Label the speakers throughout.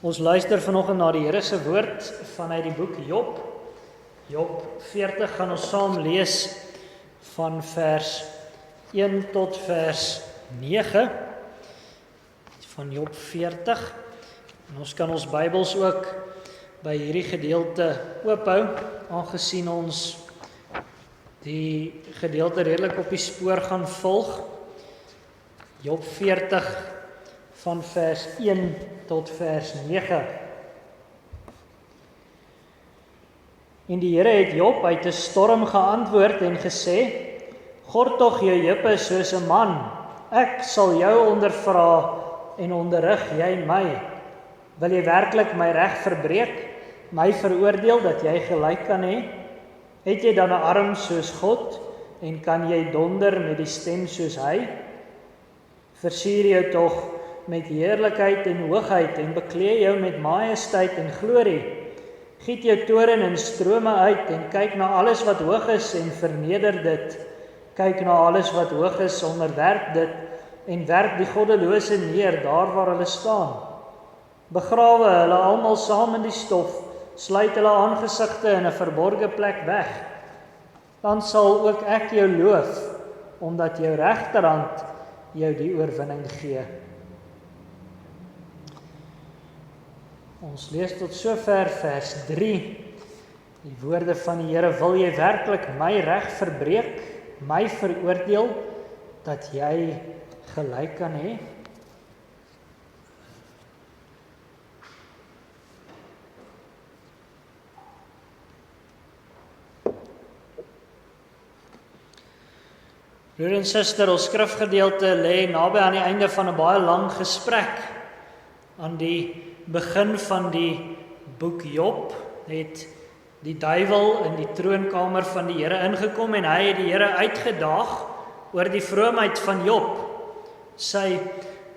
Speaker 1: Ons luister vanoggend na die Here se woord vanuit die boek Job. Job 40 gaan ons saam lees van vers 1 tot vers 9 van Job 40. En ons kan ons Bybels ook by hierdie gedeelte oophou, aangesien ons die gedeelte redelik op die spoor gaan volg. Job 40 van vers 1 tot vers 9. En die Here het Job uit 'n storm geantwoord en gesê: "Gord tog jou heupe soos 'n man. Ek sal jou ondervra en onderrig jy my. Wil jy werklik my reg verbreek, my veroordeel dat jy gelyk kan hê? Het jy dan 'n arm soos God en kan jy donder met die stem soos hy? Versier jou tog met heerlikheid en hoogheid en beklee jou met majesteit en glorie. Giet jou toren in strome uit en kyk na alles wat hoog is en verneder dit. Kyk na alles wat hoog is, onderwerp dit en werp die goddelose neer daar waar hulle staan. Begrawe hulle almal saam in die stof, sluit hulle aangesigte in 'n verborgde plek weg. Dan sal ook ek jou loof, omdat jou regterhand jou die oorwinning gee." Ons lees tot sover vers 3. Die woorde van die Here: "Wil jy werklik my reg verbreek, my veroordeel, dat jy gelyk kan hê?" Broer en suster, ons skrifgedeelte lê naby aan die einde van 'n baie lang gesprek. Aan die begin van die boek Job het die duiwel in die troonkamer van die Here ingekom en hy het die Here uitgedaag oor die vroomheid van Job. Sy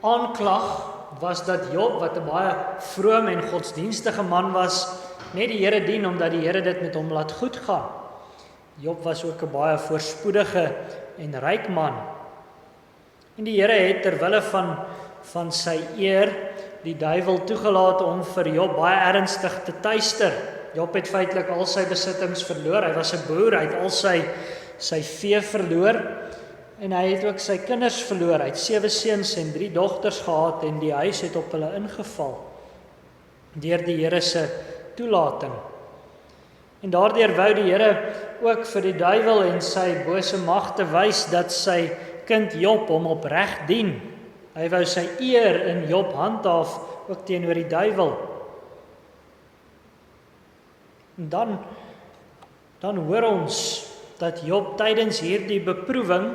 Speaker 1: aanklag was dat Job, wat 'n baie vroom en godsdienstige man was, net die Here dien omdat die Here dit met hom laat goed gaan. Job was ook 'n baie voorspoedige en ryk man. En die Here het terwille van sy eer die duiwel toegelaat om vir Job baie ernstig te tuister. Job het feitelik al sy besittings verloor. Hy was 'n boer, hy het al sy vee verloor en hy het ook sy kinders verloor. Hy het 7 seuns en 3 dogters gehad en die huis het op hulle ingeval deur die Here se toelating. En daardeur wou die Here ook vir die duiwel en sy bose magte wys dat sy kind Job hom opreg dien. Hy wou sy eer in Job handhaaf, ook teenoor die duiwel. En dan hoor ons dat Job tydens hierdie beproewing,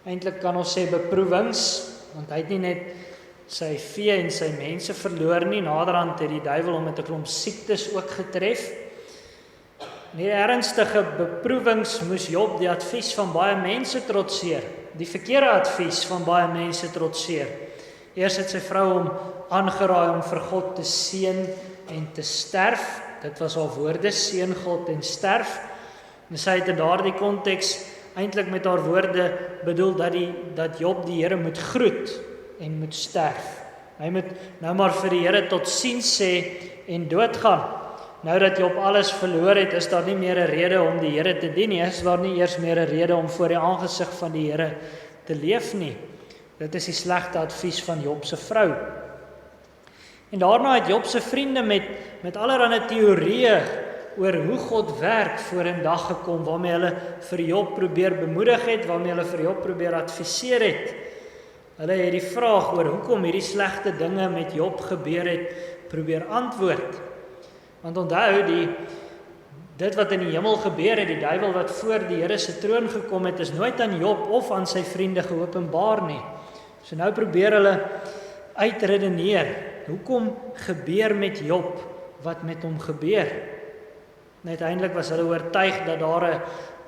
Speaker 1: eintlik kan ons sê beproewings, want hy het nie net sy vee en sy mense verloor nie, naderhand het die duiwel hom met 'n klomp siektes ook getref. In die ernstige beproewings moes Job die advies van baie mense trotseer, die verkeerde advies van baie mense trotseer. Eers het sy vrou hom aangeraai om vir God te seën en te sterf. Dit was haar woorde: seën God en sterf. En sy het in daardie konteks eintlik met haar woorde bedoel dat Job die Here moet groet en moet sterf. Hy moet nou maar vir die Here totsiens sê en doodgaan. Nou dat Job alles verloor het, is daar nie meer 'n rede om die Here te dien nie. Is daar nie eers meer 'n rede om voor die aangesig van die Here te leef nie. Dit is die slegte advies van Job se vrou. En daarna het Job se vriende met allerlei teorieë oor hoe God werk vorendag gekom, waarmee hulle vir Job probeer bemoedig het, waarmee hulle vir Job probeer adviseer het. Hulle het die vraag oor hoekom hierdie slegte dinge met Job gebeur het, probeer antwoord. Want onthou, dit wat in die hemel gebeur het, die duiwel wat voor die Here se troon gekom het, is nooit aan Job of aan sy vriende geopenbaar nie. So nou probeer hulle uitredeneer, hoekom gebeur met Job wat met hom gebeur? En uiteindelik was hulle oortuig dat daar 'n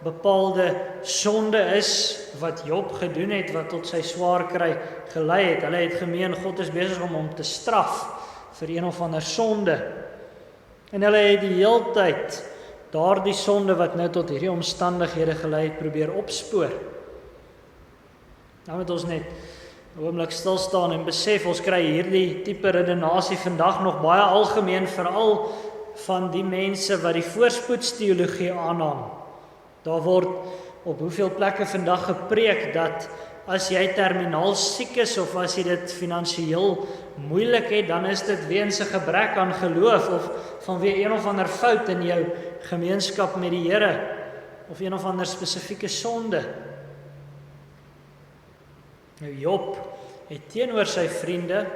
Speaker 1: bepaalde sonde is wat Job gedoen het, wat tot sy swaar kry gelei het. Hulle het gemeen God is besig om hom te straf vir een of ander sonde. En hulle het die heeltyd daardie sonde wat nou tot hierdie omstandighede gelei het, probeer opspoor. Nou moet ons net oomblik stil staan en besef, ons kry hierdie tipe redenasie vandag nog baie algemeen, veral van die mense wat die voorspoedsteologie aanhang. Daar word op hoeveel plekke vandag gepreek dat as jy terminaal siek is of as jy dit finansiëel moeilik het, dan is dit weens 'n gebrek aan geloof of vanweë een of ander fout in jou gemeenskap met die Here of een of ander spesifieke sonde. Nou Job het teenoor sy vriende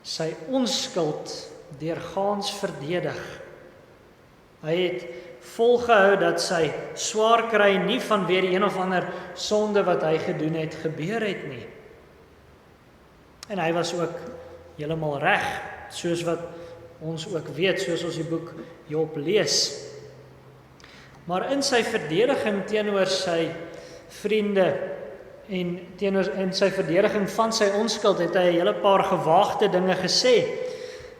Speaker 1: sy onskuld deurgaans verdedig. Hy het volgehou dat sy swaar kry nie vanweë een of ander sonde wat hy gedoen het gebeur het nie. En hy was ook heeltemal reg, soos wat ons ook weet, soos ons die boek Job lees. Maar in sy verdediging teenoor sy vriende en in sy verdediging van sy onskuld het hy 'n hele paar gewaagde dinge gesê.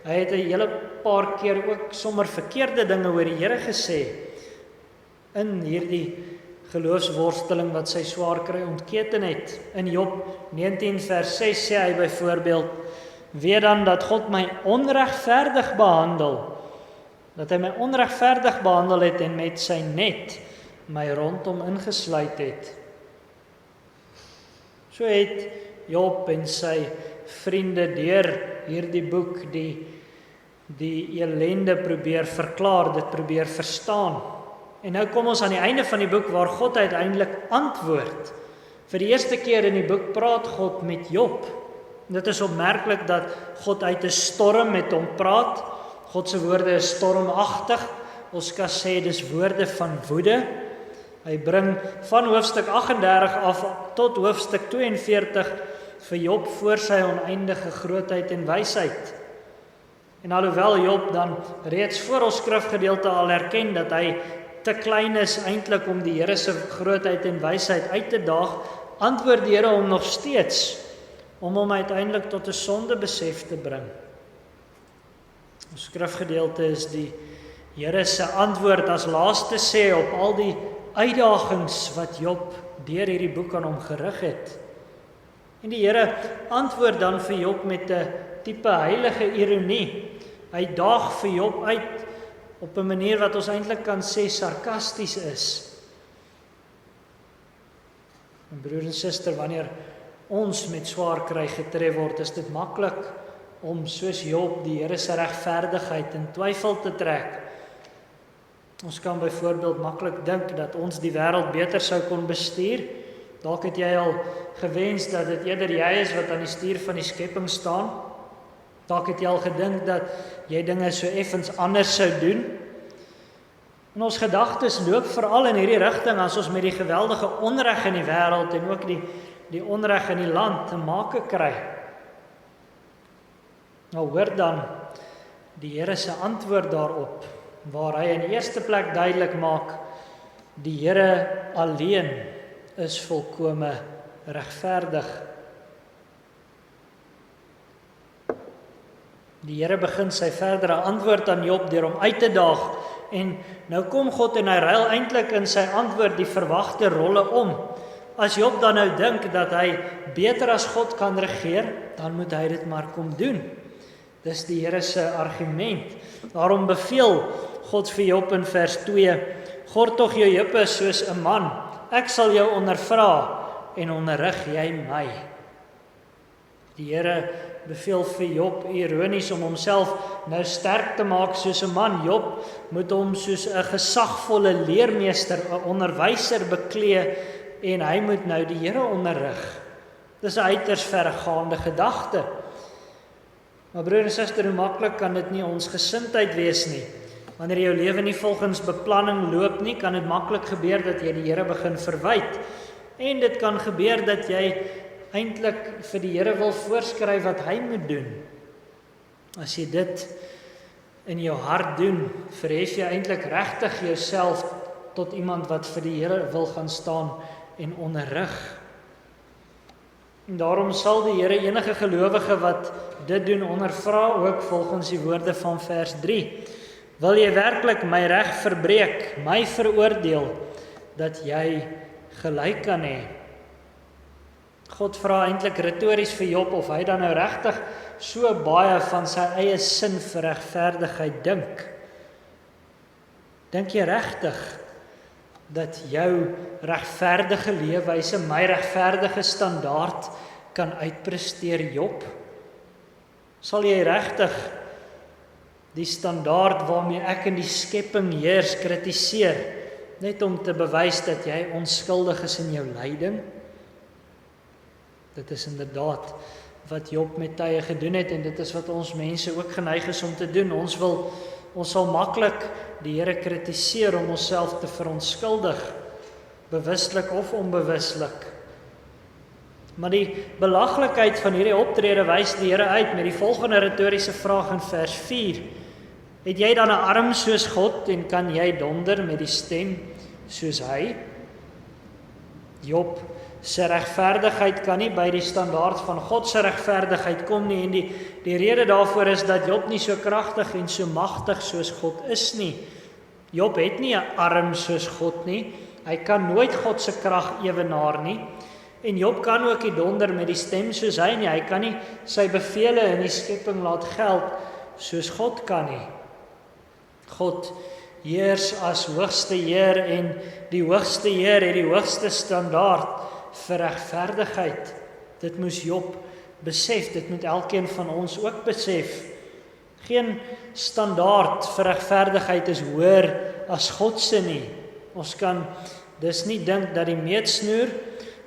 Speaker 1: Hy het 'n hele paar keer ook sommer verkeerde dinge oor die Here gesê in hierdie geloofsworsteling wat sy swaar kry ontketen het. In Job 19 vers 6 sê hy byvoorbeeld: "Weet dan dat God my onregverdig behandel, dat hy my onregverdig behandel het en met sy net my rondom ingesluit het." So het Job en sy vriende deur hierdie boek die ellende probeer verklaar, dit probeer verstaan. En nou kom ons aan die einde van die boek waar God uiteindelik antwoord. Vir die eerste keer in die boek praat God met Job. Dit is opmerklik dat God uit 'n storm met hom praat. God se woorde is stormagtig. Ons kan sê dis woorde van woede. Hy bring van hoofstuk 38 af tot hoofstuk 42 vir Job voor sy oneindige grootheid en wysheid. En alhoewel Job dan reeds voor ons skrifgedeelte al erken dat hy te klein is eintlik om die Here se grootheid en wysheid uit te daag, antwoord die Here hom nog steeds om hom uiteindelik tot 'n sondebesef te bring. Ons skrifgedeelte is die Here se antwoord as laaste sê op al die uitdagings wat Job deur hierdie boek aan hom gerig het. En die Here antwoord dan vir Job met 'n tipe heilige ironie. Hy daag vir Job uit op 'n manier wat ons eintlik kan sê sarkasties is. En broer en suster, wanneer ons met swaar kry getref word, is dit maklik om soos Job die Here se regverdigheid in twyfel te trek. Ons kan byvoorbeeld maklik dink dat ons die wêreld beter sou kon bestuur. Dalk het jy al gewens dat dit eerder jy is wat aan die stuur van die skepping staan. Dalk het jy al gedink dat jy dinge so effens anders sou doen. En ons gedagtes loop veral in hierdie rigting as ons met die geweldige onreg in die wêreld en ook die onreg in die land te make kry. Nou hoor dan die Here se antwoord daarop, waar hy in die eerste plek duidelik maak, die Here alleen is volkome regverdig. Die Here begin sy verdere antwoord aan Job deur hom uit te daag, en nou kom God en hy ruil eintlik in sy antwoord die verwagte rolle om. As Job dan nou dink dat hy beter as God kan regeer, dan moet hy dit maar kom doen. Dis die Here se argument. Daarom beveel God vir Job in vers 2, "Gord tog jou heupe soos 'n man, ek sal jou ondervra en onderrig jy my." Die Here beveel vir Job ironies om homself nou sterk te maak soos 'n man. Job moet hom soos 'n gesagvolle leermeester, 'n onderwyser beklee, en hy moet nou die Here onderrig. Dis 'n uiters verregaande gedagte. Maar broer en suster, hoe maklik kan dit nie ons gesindheid wees nie? Wanneer jou lewe nie volgens beplanning loop nie, kan dit maklik gebeur dat jy die Here begin verwyd. En dit kan gebeur dat jy eintlik vir die Here wil voorskryf wat hy moet doen. As jy dit in jou hart doen, verhef jy eintlik regtig jouself tot iemand wat vir die Here wil gaan staan en onderrig. En daarom sal die Here enige gelowige wat dit doen ondervra, ook volgens die woorde van vers 3. Wil jy werklik my reg verbreek, my veroordeel, dat jy gelyk kan hê? God vra eintlik retories vir Job of hy dan nou regtig so baie van sy eie sin vir regverdigheid dink. Dink jy regtig dat jou regverdige leefwyse my regverdige standaard kan uitpresteer, Job? Sal jy regtig die standaard waarmee ek in die skepping heers kritiseer, net om te bewys dat jy onskuldig is in jou lyding? Dit is inderdaad wat Job met tye gedoen het, en dit is wat ons mense ook geneig is om te doen. Ons sal maklik die Here kritiseer om onsself te verontskuldig, bewuslik of onbewuslik. Maar die belaglikheid van hierdie optrede wys die Here uit met die volgende retoriese vraag in vers 4. Het jy dan 'n arm soos God en kan jy donder met die stem soos hy? Job se regverdigheid kan nie by die standaard van God se regverdigheid kom nie, en die rede daarvoor is dat Job nie so kragtig en so magtig soos God is nie. Job het nie 'n arm soos God nie. Hy kan nooit God se krag ewenaar nie. En Job kan ook nie donder met die stem soos hy nie. Hy kan nie sy bevele in die skepping laat geld soos God kan nie. God heers as hoogste Heer, en die hoogste Heer het die hoogste standaard vir regverdigheid. Dit moes Job besef, dit moet elkeen van ons ook besef. Geen standaard vir regverdigheid is hoër as God se nie. Ons kan dus nie dink dat die meetsnoer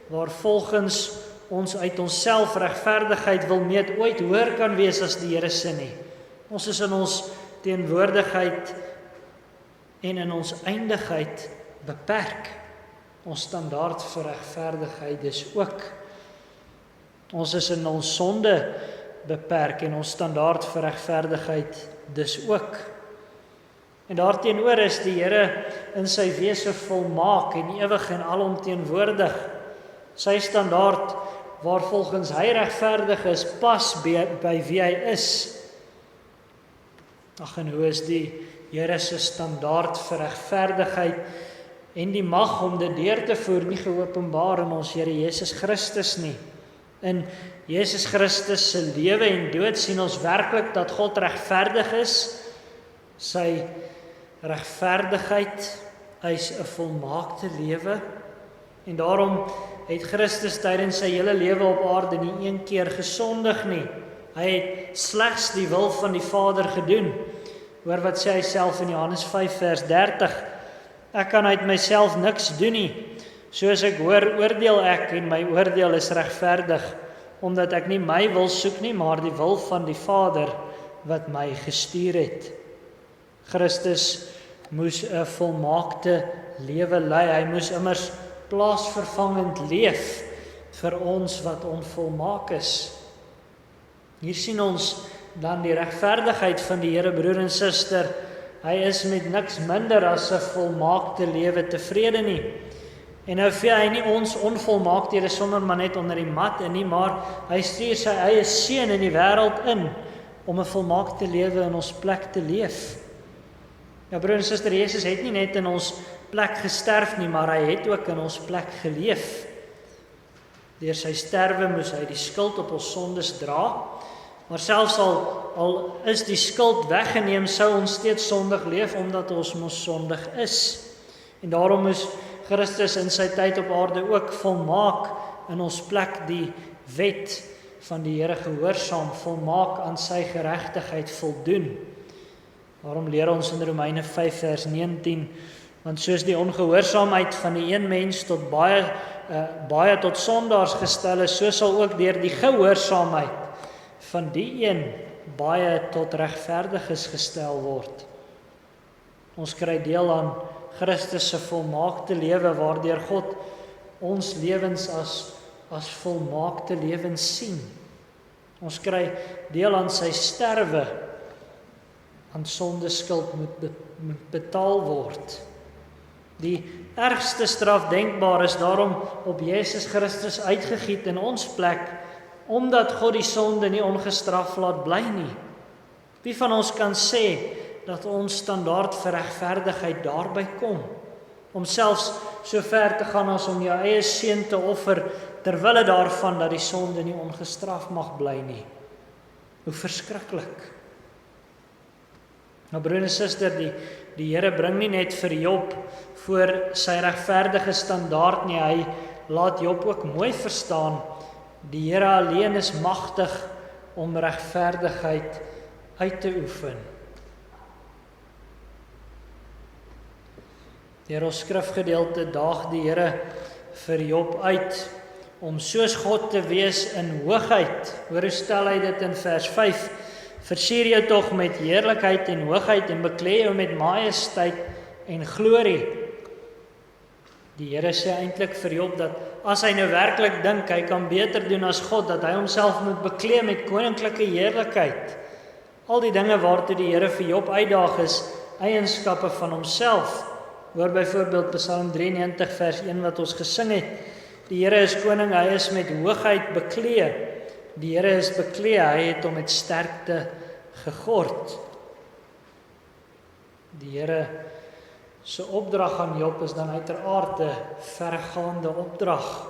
Speaker 1: waar volgens ons uit onsself regverdigheid wil meet ooit hoër kan wees as die Here se nie. Ons is in ons teenwoordigheid en in ons eindigheid beperk. Ons standaard vir regverdigheid is ook. Ons is in ons sonde beperk en ons standaard vir regverdigheid dis ook. En daarteenoor is die Here in sy wese volmaak en ewig en alomteenwoordig. Sy standaard waar volgens hy regverdig is, pas by wie hy is. Ag, en hoe is die Here se standaard vir regverdigheid en die mag om dit deur te voer nie geopenbaar in ons Here Jesus Christus nie. In Jesus Christus se lewe en dood sien ons werklik dat God regverdig is. Sy regverdigheid, hy's 'n volmaakte lewe, en daarom het Christus tydens sy hele lewe op aarde nie een keer gesondig nie. Hy het slegs die wil van die Vader gedoen. Hoor wat sê hy self in Johannes 5 vers 30. Ek kan uit myself niks doen nie. Soos ek hoor, oordeel ek, en my oordeel is regverdig, omdat ek nie my wil soek nie, maar die wil van die Vader wat my gestuur het. Christus moes 'n volmaakte lewe lei. Hy moes immers plaasvervangend leef vir ons wat onvolmaak is. Hier sien ons dan die regverdigheid van die Here, broer en suster. Hy is met niks minder as 'n volmaakte lewe tevrede nie. En nou vee hy nie ons onvolmaakhede sommer maar net onder die mat in nie, maar hy stuur sy eie seun in die wêreld in om 'n volmaakte lewe in ons plek te leef. Ja, broer en suster, Jesus het nie net in ons plek gesterf nie, maar hy het ook in ons plek geleef. Deur sy sterwe moes hy die skuld op ons sondes dra, maar selfs al is die skuld weggeneem, sou ons steeds sondig leef, omdat ons mos sondig is. En daarom moes Christus in sy tyd op aarde ook volmaak in ons plek die wet van die Here gehoorsaam, volmaak aan sy geregtigheid voldoen. Daarom leer ons in Romeine 5 vers 19, want soos die ongehoorsaamheid van die een mens tot baie tot sondaars gestel is, so sal ook deur die gehoorsaamheid van die een baie tot regverdiges gestel word. Ons kry deel aan Christus se volmaakte lewe, waardeur God ons lewens as volmaakte lewens sien. Ons kry deel aan sy sterwe, aan sondeskuld moet betaal word. Die ergste straf denkbaar is daarom op Jesus Christus uitgegiet in ons plek, omdat God die sonde nie ongestraf laat bly nie. Wie van ons kan sê dat ons standaard vir regverdigheid daarby kom? om selfs so ver te gaan as om jou eie seun te offer, terwille daarvan dat die sonde nie ongestraf mag bly nie. Hoe verskriklik. Nou broer en suster, die Here bring nie net vir Job voor sy regverdige standaard nie, hy laat Job ook mooi verstaan, die Here alleen is magtig om regverdigheid uit te oefen. Deur ons skrifgedeelte daag die Here vir Job uit om soos God te wees in hoogheid. Hoor hoe stel hy dit in vers 5? Versier jou tog met heerlikheid en hoogheid en beklee jou met majesteit en glorie. Die Here sê eintlik vir Job dat as hy nou werklik dink hy kan beter doen as God, dat hy homself moet beklee met koninklike heerlikheid. Al die dinge waartoe die Here vir Job uitdaag is eienskappe van homself. Hoor byvoorbeeld Psalm 93 vers 1 wat ons gesing het. Die Here is koning, hy is met hoogheid beklee. Die Here is beklee, hy het hom met sterkte gegord. Die Here se opdrag aan Job is dan uiteraard 'n vergaande opdrag.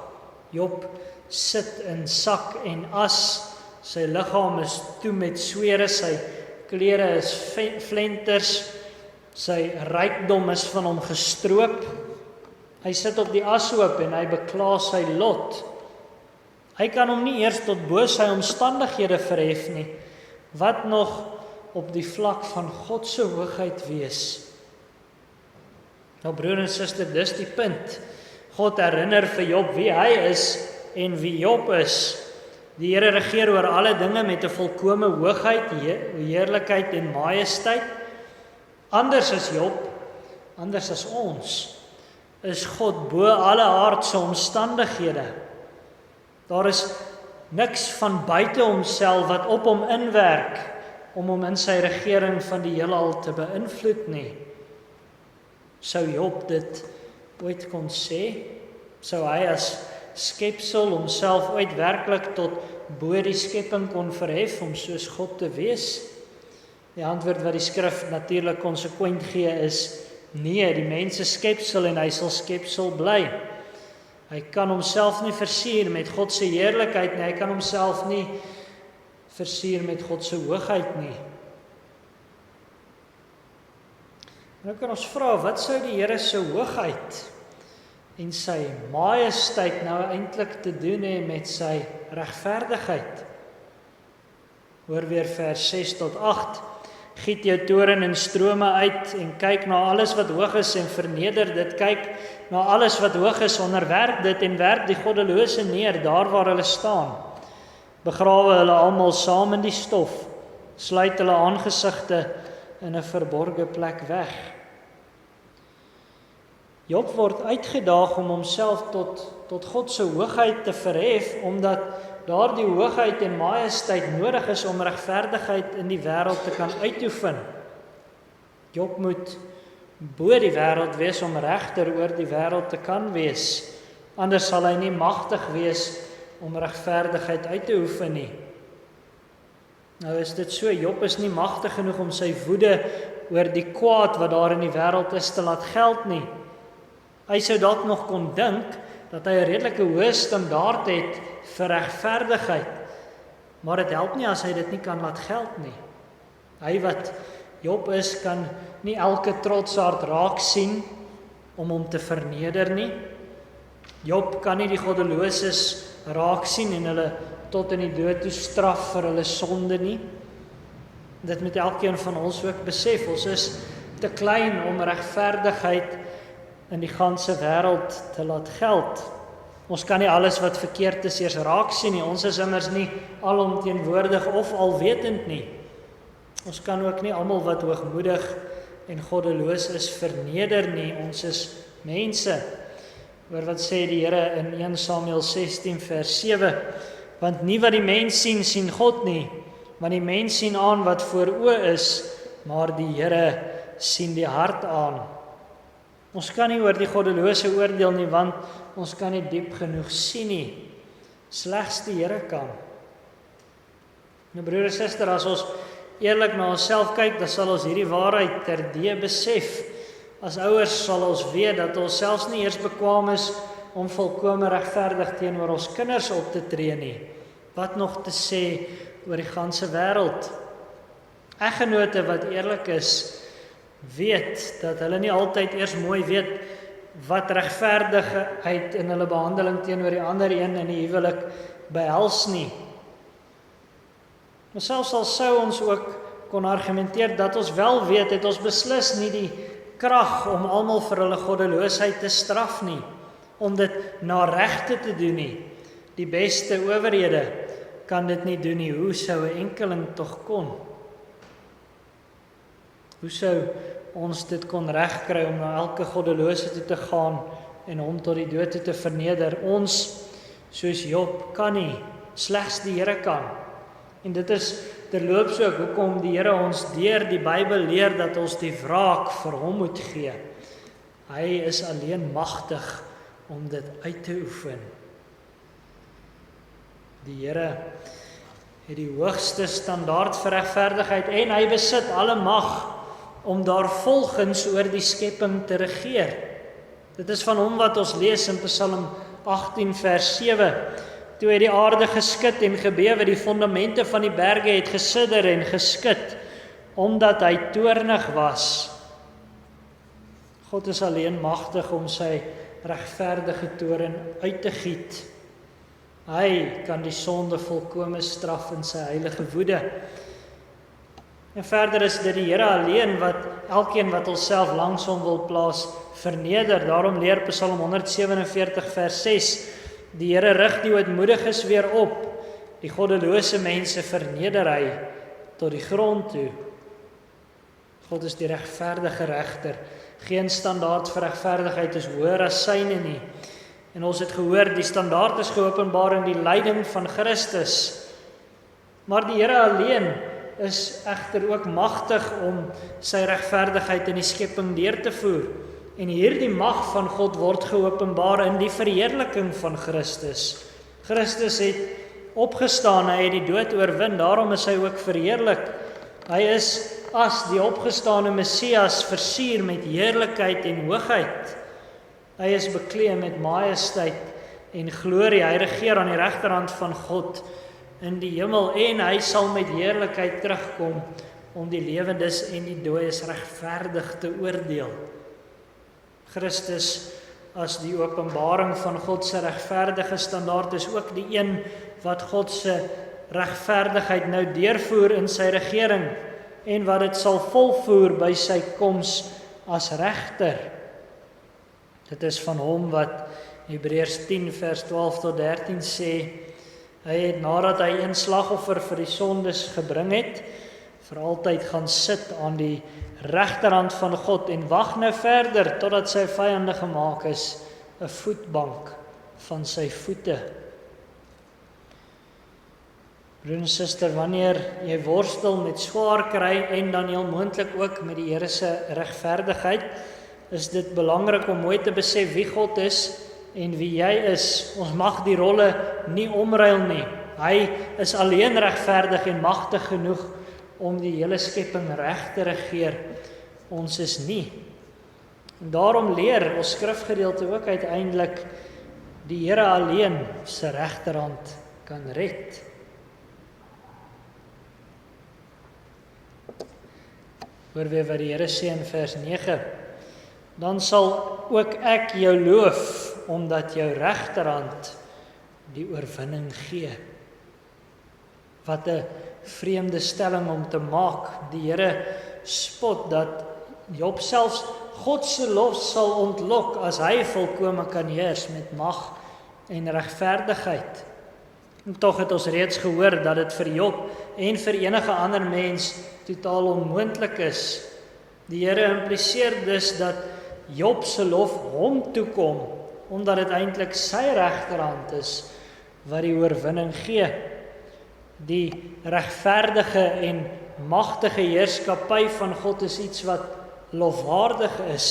Speaker 1: Job sit in sak en as, sy liggaam is toe met swere, sy klere is flenters, sy rykdom is van hom gestroop. Hy sit op die ashoop en hy bekla sy lot. Hy kan hom nie eers tot bo sy omstandighede verhef nie, wat nog op die vlak van God se hoogheid wees. Nou broer en suster, dis die punt. God herinner vir Job wie hy is en wie Job is. Die Here regeer oor alle dinge met 'n volkome hoogheid, heerlikheid en majesteit. Anders as Job, anders as ons, is God bo alle aardse omstandighede. Daar is niks van buite homself wat op hom inwerk om hom in sy regering van die heelal te beïnvloed nie. Sou Job dit ooit kon sê? Sou hy as skepsel homself ooit werklik tot bo die skepping kon verhef om soos God te wees? Die antwoord wat die skrif natuurlik konsekwent gee is nee, die mens is skepsel en hy sal skepsel bly. Hy kan homself nie versier met God se heerlikheid nie, hy kan homself nie versier met God se hoogheid nie. Nou kan ons vra, wat sou die Here se hoogheid en sy majesteit nou eintlik te doen hê met sy regverdigheid? Hoor weer vers 6 tot 8. Giet jou toren in strome uit en kyk na alles wat hoog is en verneder dit. Kyk na alles wat hoog is, onderwerp dit en werp die goddelose neer daar waar hulle staan. Begrawe hulle almal saam in die stof, sluit hulle aangesigte in 'n verborge plek weg. Job word uitgedaag om homself tot God se hoogheid te verhef, omdat daardie hoogheid en majesteit nodig is om regverdigheid in die wêreld te kan uitoefen. Job moet bo die wêreld wees om regter oor die wêreld te kan wees. Anders sal hy nie magtig wees om regverdigheid uit te oefen nie. Nou is dit so, Job is nie magtig genoeg om sy woede oor die kwaad wat daar in die wêreld is te laat geld nie. Hy sou dalk nog kon dink dat hy 'n redelike hoë standaard het vir regverdigheid, maar dit help nie as hy dit nie kan laat geld nie. Hy wat Job is, kan nie elke trotsaard raak sien om hom te verneder nie. Job kan nie die goddeloses raak sien en hulle tot in die dood toe straf vir hulle sonde nie. Dit moet elkeen van ons ook besef, ons is te klein om regverdigheid in die ganse wêreld te laat geld. Ons kan nie alles wat verkeerd is eers raak sien nie. Ons is immers nie alomteenwoordig of alwetend nie. Ons kan ook nie almal wat hoogmoedig en goddeloos is verneder nie. Ons is mense. Hoor wat sê die Here in 1 Samuel 16 vers 7. Want nie wat die mens sien, sien God nie. Want die mens sien aan wat voor oë is, maar die Here sien die hart aan. Ons kan nie oor die goddelose oordeel nie, want ons kan nie diep genoeg sien nie. Slegs die Here kan. Nou broer en suster, as ons eerlik na onsself kyk, dan sal ons hierdie waarheid terdee besef. As ouers sal ons weet dat ons selfs nie eers bekwame is om volkome regverdig teenoor ons kinders op te tree nie. Wat nog te sê oor die ganse wêreld? Eggenote wat eerlik is, weet dat hulle nie altyd eers mooi weet wat regverdigheid in hulle behandeling teenoor die ander een in die huwelik behels nie. Maar selfs al sou ons ook kon argumenteer dat ons wel weet, het ons beslis nie die krag om almal vir hulle goddeloosheid te straf nie, om dit na regte te doen nie. Die beste owerhede kan dit nie doen nie. Hoe sou 'n enkeling tog kon? Hoe sou ons dit kon regkry om na elke goddelose toe te gaan en hom tot die dood toe te verneder? Ons, soos Job, kan nie, slegs die Here kan. En dit is terloops ook hoekom die Here ons deur die Bybel leer dat ons die wraak vir hom moet gee. Hy is alleen magtig om dit uit te oefen. Die Here het die hoogste standaard vir regverdigheid en hy besit alle mag om daar volgens oor die skepping te regeer. Dit is van hom wat ons lees in Psalm 18 vers 7. Toe het die aarde geskud en gebewe, die fondamente van die berge het gesidder en geskud, omdat hy toornig was. God is alleen magtig om sy regverdige toorn uit te giet. Hy kan die sonde volkome straf in sy heilige woede. En verder is dit die Here alleen wat elkeen wat homself langs hom wil plaas verneder. Daarom leer Psalm 147 vers 6, die Here rig die ootmoediges weer op, die goddelose mense verneder hy tot die grond toe. God is die regverdige regter. Geen standaard vir regverdigheid is hoër as syne nie. En ons het gehoor, die standaard is geopenbaar in die lyding van Christus. Maar die Here alleen is egter ook magtig om sy regverdigheid in die skepping deur te voer. En hierdie mag van God word geopenbaar in die verheerliking van Christus. Christus het opgestaan, hy het die dood oorwin, daarom is hy ook verheerlik. Hy is as die opgestane Messias versier met heerlikheid en hoogheid. Hy is bekleed met majesteit en glorie. Hy regeer aan die regterhand van God in die hemel en hy sal met heerlikheid terugkom om die lewendes en die dooies regverdig te oordeel. Christus as die openbaring van God se regverdige standaard is ook die een wat God se regverdigheid nou deurvoer in sy regering en wat dit sal volvoer by sy koms as regter. Dit is van hom wat Hebreërs 10 vers 12 tot 13 sê, hy het nadat hy een slagoffer vir die sondes gebring het, vir altyd gaan sit aan die regterhand van God en wag nou verder totdat sy vyande gemaak is, 'n voetbank van sy voete. Broer en suster, wanneer jy worstel met swaar kry en dan heel moontlik ook met die Here se regverdigheid, is dit belangrik om mooi te besef wie God is en wie jy is. Ons mag die rolle nie omruil nie. Hy is alleen regverdig en magtig genoeg om die hele skepping reg te regeer. Ons is nie. En daarom leer ons skrifgedeelte ook uiteindelik die Here alleen se regterhand kan red. Hoor weer wat die Here sê in vers 9. Dan sal ook ek jou loof, omdat jou regterhand die oorwinning gee. Wat 'n vreemde stelling om te maak. Die Here spot dat Job selfs God se lof sal ontlok as hy volkome kan heers met mag en regverdigheid. En tog het ons reeds gehoor dat dit vir Job en vir enige ander mens totaal onmoontlik is. Die Here impliseer dus dat Job se lof hom toekom, omdat dit eintlik sy regterhand is wat die oorwinning gee. Die regverdige en magtige heerskappy van God is iets wat lofwaardig is.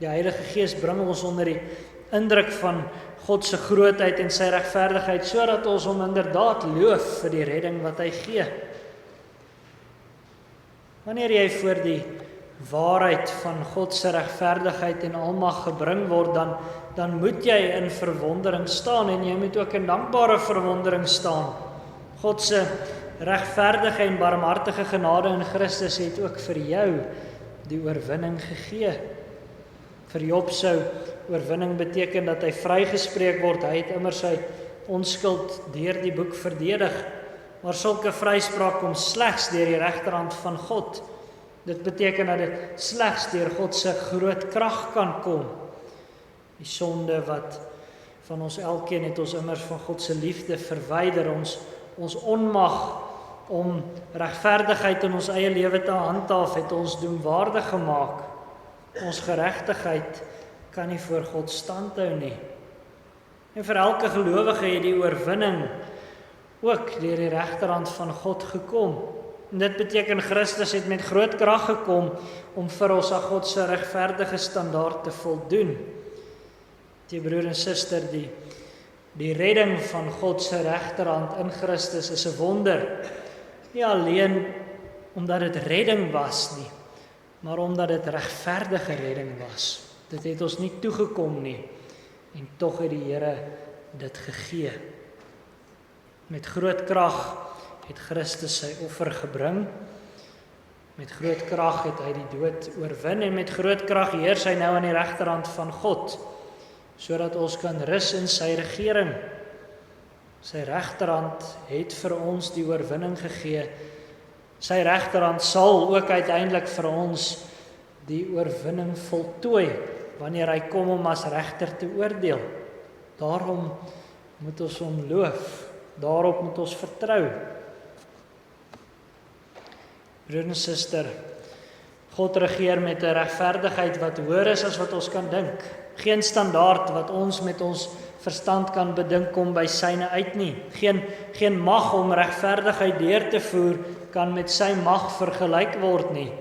Speaker 1: Die Heilige Gees bring ons onder die indruk van God se grootheid en sy regverdigheid, sodat ons hom inderdaad loof vir die redding wat hy gee. Wanneer jy voor die waarheid van God se regverdigheid en almag gebring word, dan moet jy in verwondering staan en jy moet ook in dankbare verwondering staan. God se regverdige en barmhartige genade in Christus het ook vir jou die oorwinning gegee. Vir Job sou oorwinning beteken dat hy vrygespreek word. Hy het immer sy onskuld deur die boek verdedig. Maar sulke vryspraak kom slegs deur die regterhand van God. Dit beteken dat dit slegs deur God se groot krag kan kom. Die sonde wat van ons elkeen het ons immers van God se liefde verwyder, ons onmag om regverdigheid in ons eie lewe te handhaaf, het ons doemwaardig gemaak. Ons geregtigheid kan nie voor God standhou nie. En vir elke gelowige het die oorwinning ook deur die regterhand van God gekom. En dit beteken Christus het met groot krag gekom om vir ons aan God se regverdige standaard te voldoen. Die broer en suster, die redding van God se regterhand in Christus is 'n wonder. Nie alleen omdat dit redding was nie, maar omdat dit regverdige redding was. Dit het ons nie toegekom nie, en tog het die Here dit gegee. Met groot krag het Christus sy offer gebring. Met groot krag het hy die dood oorwin en met groot krag heers hy nou aan die regterhand van God, sodat ons kan rus in sy regering. Sy regterhand het vir ons die oorwinning gegee. Sy regterhand sal ook uiteindelik vir ons die oorwinning voltooi, wanneer hy kom om as regter te oordeel. Daarom moet ons hom loof, daarop moet ons vertrou. Broer en suster, God regeer met 'n regverdigheid wat hoër is as wat ons kan dink. Geen standaard wat ons met ons verstand kan bedink kom by syne uit nie. Geen mag om regverdigheid deur te voer kan met sy mag vergelyk word nie.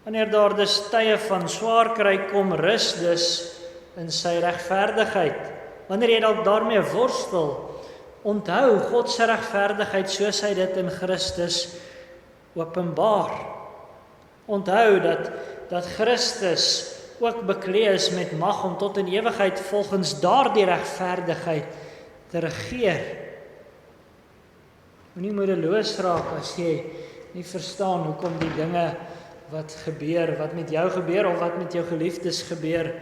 Speaker 1: Wanneer daar dus tye van swaar kry kom, rus dus in sy regverdigheid. Wanneer jy dalk daarmee worstel, onthou God se regverdigheid soos hy dit in Christus openbaar. Onthou dat Christus ook bekleed is met mag om tot in ewigheid volgens daardie regverdigheid te regeer. Moenie moedeloos raak as jy nie verstaan hoekom die dinge wat gebeur, wat met jou gebeur of wat met jou geliefdes gebeur,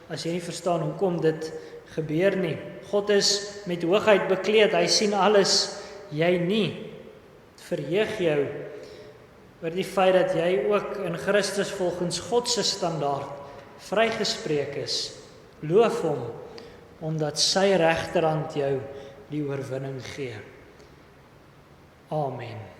Speaker 1: as jy nie verstaan hoekom dit gebeur nie. God is met hoogheid bekleed, hy sien alles, jy nie. Het verheug jou oor die feit dat jy ook in Christus volgens God se standaard vrygespreek is. Loof hom, omdat sy regterhand jou die oorwinning gee. Amen.